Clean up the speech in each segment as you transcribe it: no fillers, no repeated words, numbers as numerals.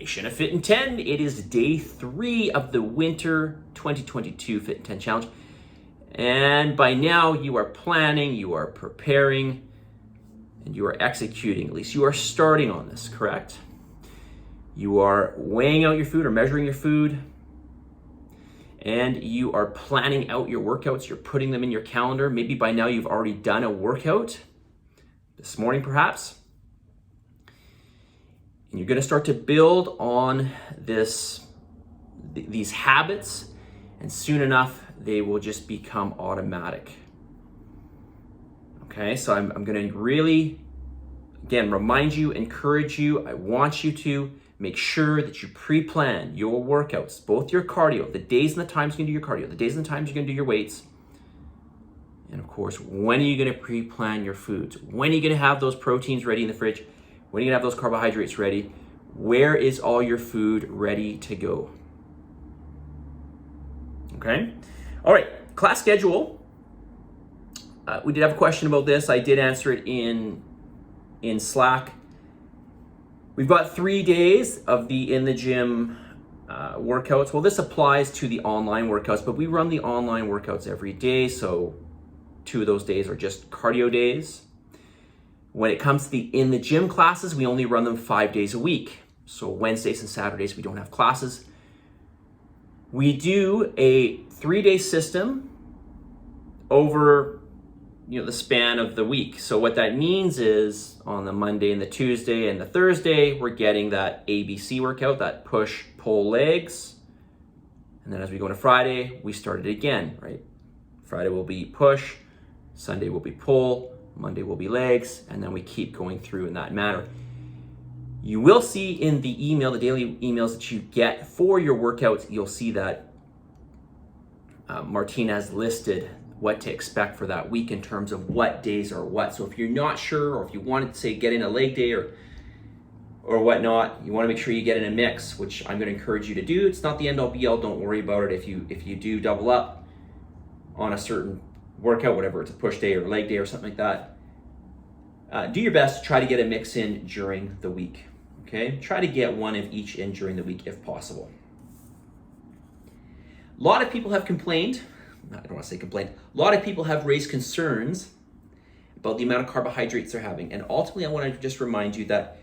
Nation of Fitin10. It is day 3 of the winter 2022 Fitin10 challenge. And by now you are planning, you are preparing, and you are executing. At least you are starting on this, correct? You are weighing out your food or measuring your food, and you are planning out your workouts. You're putting them in your calendar. Maybe by now you've already done a workout, this morning perhaps. And you're going to start to build on these habits, and soon enough they will just become automatic. Okay, so I'm going to really, again, remind you, encourage you. I want you to make sure that you pre-plan your workouts, both your cardio, the days and the times you're going to do your cardio, the days and the times you're going to do your weights. And of course, when are you going to pre-plan your foods? When are you going to have those proteins ready in the fridge? When are you going to have those carbohydrates ready? Where is all your food ready to go? Okay? All right, class schedule. We did have a question about this. I did answer it in Slack. We've got 3 days of the in the gym workouts. Well, this applies to the online workouts, but we run the online workouts every day. So 2 of those days are just cardio days. When it comes to the in the gym classes, we only run them 5 days a week. So Wednesdays and Saturdays, we don't have classes. We do a 3-day system over the span of the week. So what that means is on the Monday and the Tuesday and the Thursday, we're getting that ABC workout, that push, pull, legs. And then as we go into Friday, we start it again, right? Friday will be push, Sunday will be pull, Monday will be legs, and then we keep going through in that manner. You will see in the email, the daily emails that you get for your workouts, you'll see that Martina has listed what to expect for that week in terms of what days are what. So if you're not sure, or if you wanted to say get in a leg day or whatnot, you want to make sure you get in a mix, which I'm going to encourage you to do. It's not the end all be all. Don't worry about it. If you do double up on a certain workout, whatever, it's a push day or leg day or something like that, do your best to try to get a mix in during the week. Okay, try to get one of each in during the week if possible. A lot of people have complained. I don't want to say complained. A lot of people have raised concerns about the amount of carbohydrates they're having. And ultimately, I want to just remind you that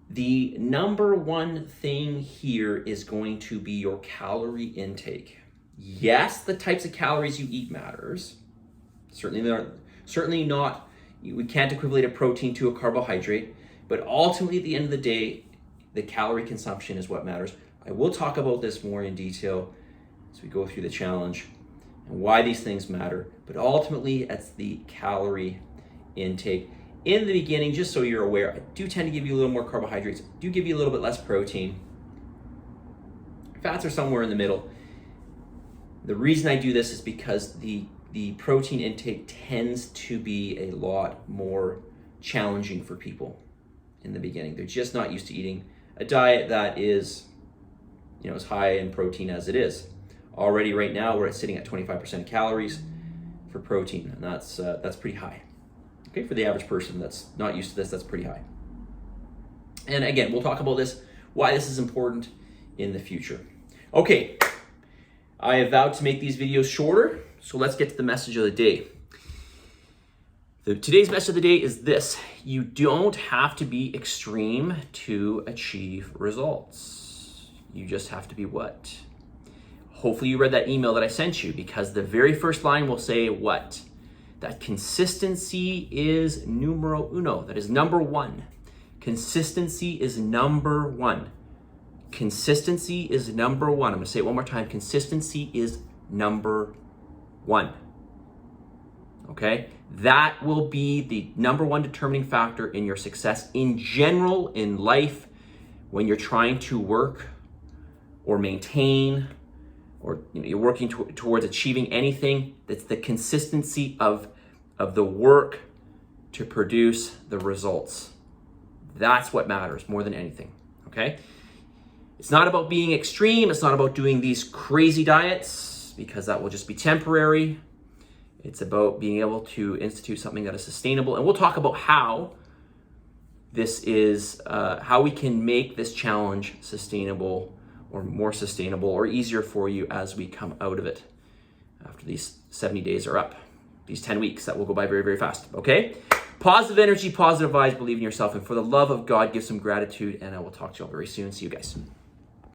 the number one thing here is going to be your calorie intake. Yes, the types of calories you eat matters. Certainly not. We can't equivalent a protein to a carbohydrate. But ultimately, at the end of the day, the calorie consumption is what matters. I will talk about this more in detail as we go through the challenge and why these things matter. But ultimately, it's the calorie intake. In the beginning, just so you're aware, I do tend to give you a little more carbohydrates, I do give you a little bit less protein. Fats are somewhere in the middle. The reason I do this is because the protein intake tends to be a lot more challenging for people in the beginning. They're just not used to eating a diet that is, as high in protein as it is. Already right now, we're sitting at 25% calories for protein, and that's pretty high. Okay, for the average person that's not used to this, that's pretty high. And again, we'll talk about this, why this is important in the future. Okay, I have vowed to make these videos shorter, so let's get to the message of the day. Today's message of the day is this: you don't have to be extreme to achieve results. You just have to be what? Hopefully you read that email that I sent you, because the very first line will say what? That consistency is numero uno. That is number one. Consistency is number one. Consistency is number one. I'm going to say it one more time. Consistency is number one. Okay? That will be the number one determining factor in your success in general in life when you're trying to work or maintain, or you're working towards achieving anything. That's the consistency of the work to produce the results. That's what matters more than anything, okay? It's not about being extreme. It's not about doing these crazy diets, because that will just be temporary. It's about being able to institute something that is sustainable. And we'll talk about how this is how we can make this challenge sustainable or more sustainable or easier for you as we come out of it after these 70 days are up. These 10 weeks that will go by very, very fast, okay? Positive energy, positive vibes, believe in yourself, and for the love of God, give some gratitude, and I will talk to you all very soon. See you guys.